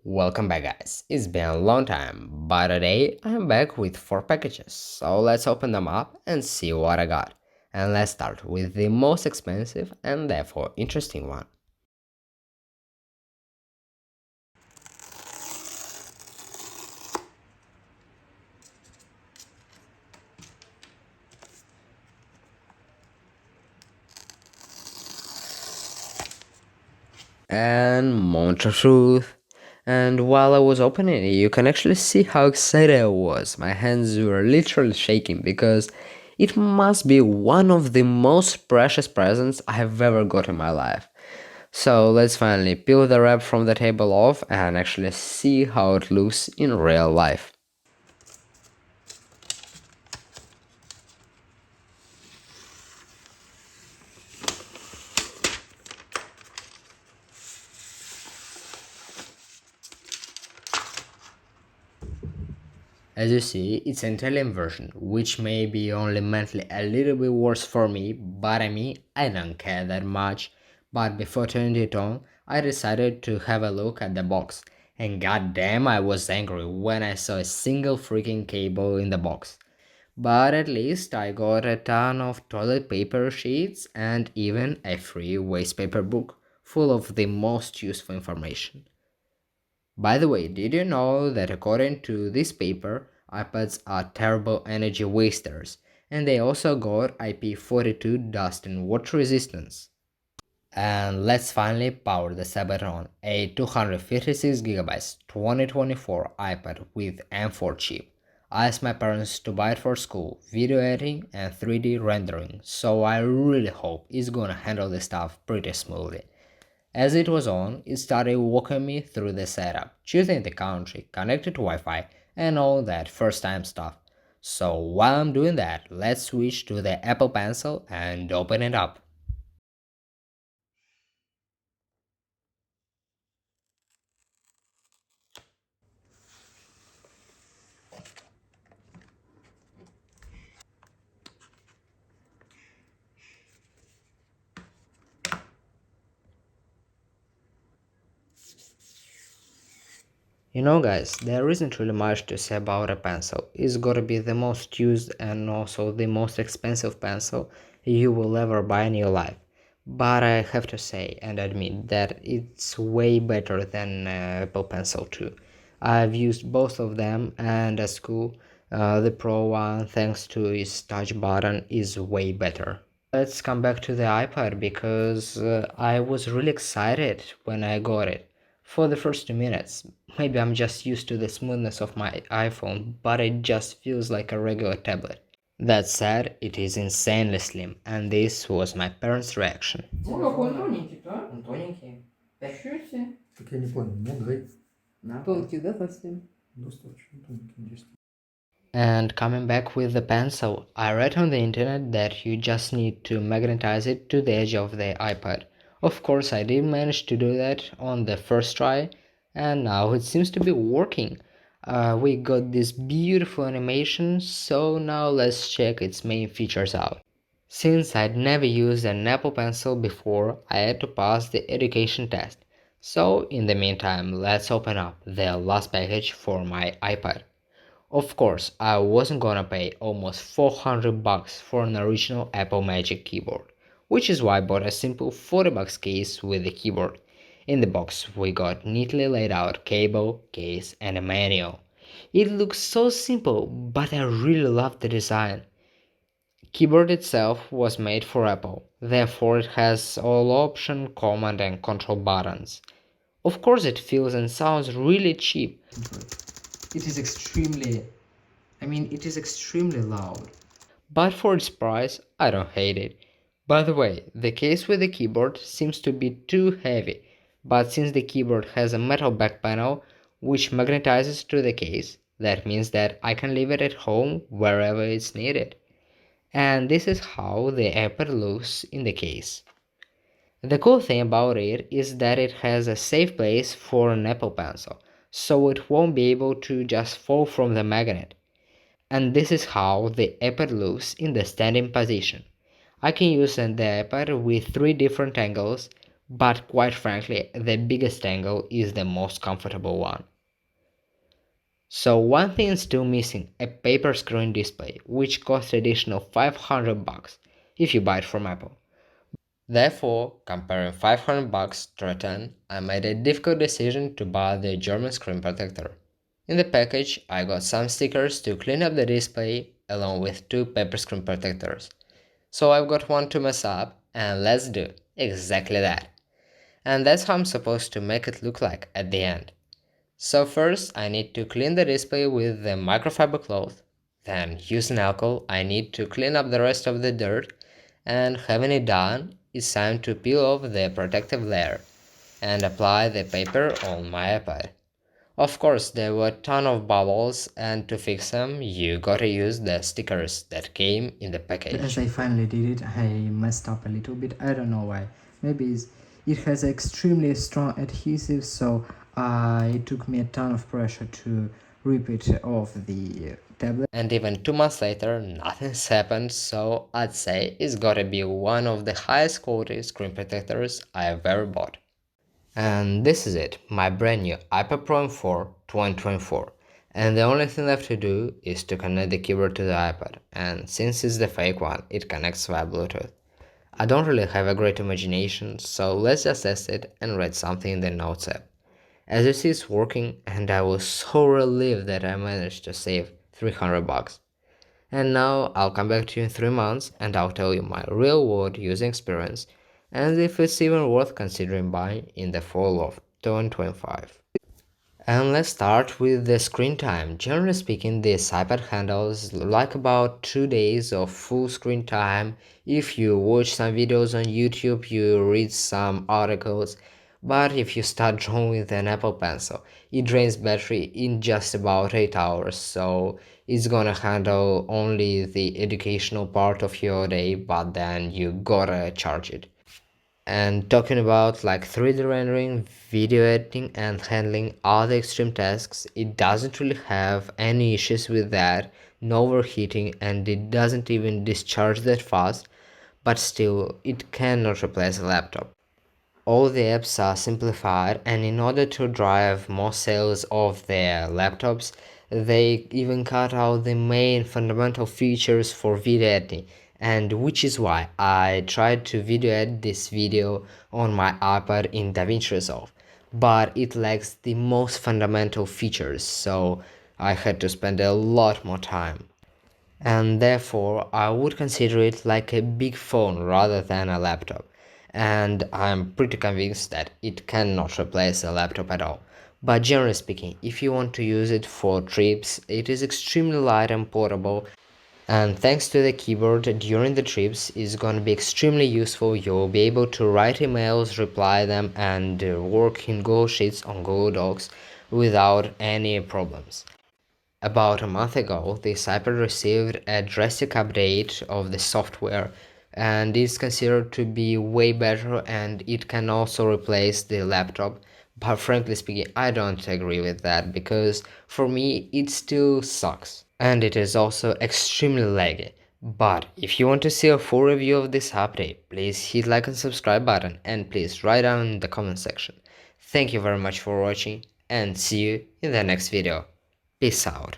Welcome back, guys. It's been a long time, but today I'm back with 4 packages. So let's open them up and see what I got. And let's start with the most expensive and therefore interesting one. And moment of truth. And while I was opening it, you can actually see how excited I was. My hands were literally shaking because it must be one of the most precious presents I have ever got in my life. So let's finally peel the wrap from the table off and actually see how it looks in real life. As you see, it's an Italian version, which may be only mentally a little bit worse for me, but I don't care that much. But before turning it on, I decided to have a look at the box, and goddamn I was angry when I saw a single freaking cable in the box. But at least I got a ton of toilet paper sheets and even a free waste paper book full of the most useful information. By the way, did you know that according to this paper, iPads are terrible energy wasters and they also got IP42 dust and water resistance? And let's finally power the Cyber on a 256GB 2024 iPad with M4 chip. I asked my parents to buy it for school, video editing and 3D rendering, so I really hope it's gonna handle the stuff pretty smoothly. As it was on, it started walking me through the setup, choosing the country, connected to Wi-Fi, and all that first time stuff. So while I'm doing that, let's switch to the Apple Pencil and open it up. Guys, there isn't really much to say about a pencil. It's gotta be the most used and also the most expensive pencil you will ever buy in your life. But I have to say and admit that it's way better than Apple Pencil 2. I've used both of them, and at school, the Pro one, thanks to its touch button, is way better. Let's come back to the iPad because I was really excited when I got it. For the first 2 minutes, maybe I'm just used to the smoothness of my iPhone, but it just feels like a regular tablet. That said, it is insanely slim, and this was my parents' reaction. Ой, какой он тоненький, да? Он тоненький. Ничего себе. Так я не понял, мудрый. Тонкий, да, совсем? Достаточно тонкий, действительно. And coming back with the pencil, I read on the internet that you just need to magnetize it to the edge of the iPad. Of course, I did manage to do that on the first try, and now it seems to be working. We got this beautiful animation, so now let's check its main features out. Since I'd never used an Apple Pencil before, I had to pass the education test. So, in the meantime, let's open up the last package for my iPad. Of course, I wasn't gonna pay almost 400 bucks for an original Apple Magic keyboard, which is why I bought a simple 40 bucks case with the keyboard. In the box, we got neatly laid out cable, case, and a manual. It looks so simple, but I really love the design. Keyboard itself was made for Apple, therefore it has all option, command and control buttons. Of course it feels and sounds really cheap. It is extremely loud. But for its price, I don't hate it. By the way, the case with the keyboard seems to be too heavy, but since the keyboard has a metal back panel which magnetizes to the case, that means that I can leave it at home wherever it's needed. And this is how the iPad looks in the case. The cool thing about it is that it has a safe place for an Apple Pencil, so it won't be able to just fall from the magnet. And this is how the iPad looks in the standing position. I can use the iPad with 3 different angles, but quite frankly, the biggest angle is the most comfortable one. So one thing is still missing, a paper screen display, which costs additional $500 if you buy it from Apple. Therefore, comparing $500 to a 10, I made a difficult decision to buy the German screen protector. In the package, I got some stickers to clean up the display along with two paper screen protectors. So I've got one to mess up, and let's do exactly that. And that's how I'm supposed to make it look like at the end. So first I need to clean the display with the microfiber cloth, then using alcohol I need to clean up the rest of the dirt, and having it done, it's time to peel off the protective layer and apply the paper on my iPad. Of course, there were a ton of bubbles, and to fix them, you gotta use the stickers that came in the package. As I finally did it, I messed up a little bit. I don't know why. Maybe it has extremely strong adhesive, so it took me a ton of pressure to rip it off the tablet. And even 2 months later, nothing's happened, so I'd say it's gotta be one of the highest quality screen protectors I've ever bought. And this is it, my brand new iPad Pro M4 2024. And the only thing left to do is to connect the keyboard to the iPad, and since it's the fake one, it connects via Bluetooth. I don't really have a great imagination, so let's just test it and read something in the Notes app. As you see, it's working, and I was so relieved that I managed to save $300. And now I'll come back to you in 3 months and I'll tell you my real world using experience and if it's even worth considering buying in the fall of 2025. And let's start with the screen time. Generally speaking, this iPad handles like about 2 days of full screen time. If you watch some videos on YouTube, you read some articles, but if you start drawing with an Apple Pencil, it drains battery in just about 8 hours, so it's gonna handle only the educational part of your day, but then you gotta charge it. And talking about like 3D rendering, video editing and handling other extreme tasks, it doesn't really have any issues with that, no overheating, and it doesn't even discharge that fast, but still it cannot replace a laptop. All the apps are simplified, and in order to drive more sales of their laptops, they even cut out the main fundamental features for video editing, and which is why I tried to video edit this video on my iPad in DaVinci Resolve, but it lacks the most fundamental features, so I had to spend a lot more time. And therefore I would consider it like a big phone rather than a laptop. And I'm pretty convinced that it cannot replace a laptop at all. But generally speaking, if you want to use it for trips, it is extremely light and portable. And thanks to the keyboard during the trips is going to be extremely useful. You'll be able to write emails, reply them, and work in Google Sheets on Google Docs without any problems. About a month ago, this iPad received a drastic update of the software and is considered to be way better, and it can also replace the laptop. But frankly speaking, I don't agree with that because for me it still sucks. And it is also extremely laggy. But if you want to see a full review of this update, please hit like and subscribe button and please write down in the comment section. Thank you very much for watching and see you in the next video. Peace out.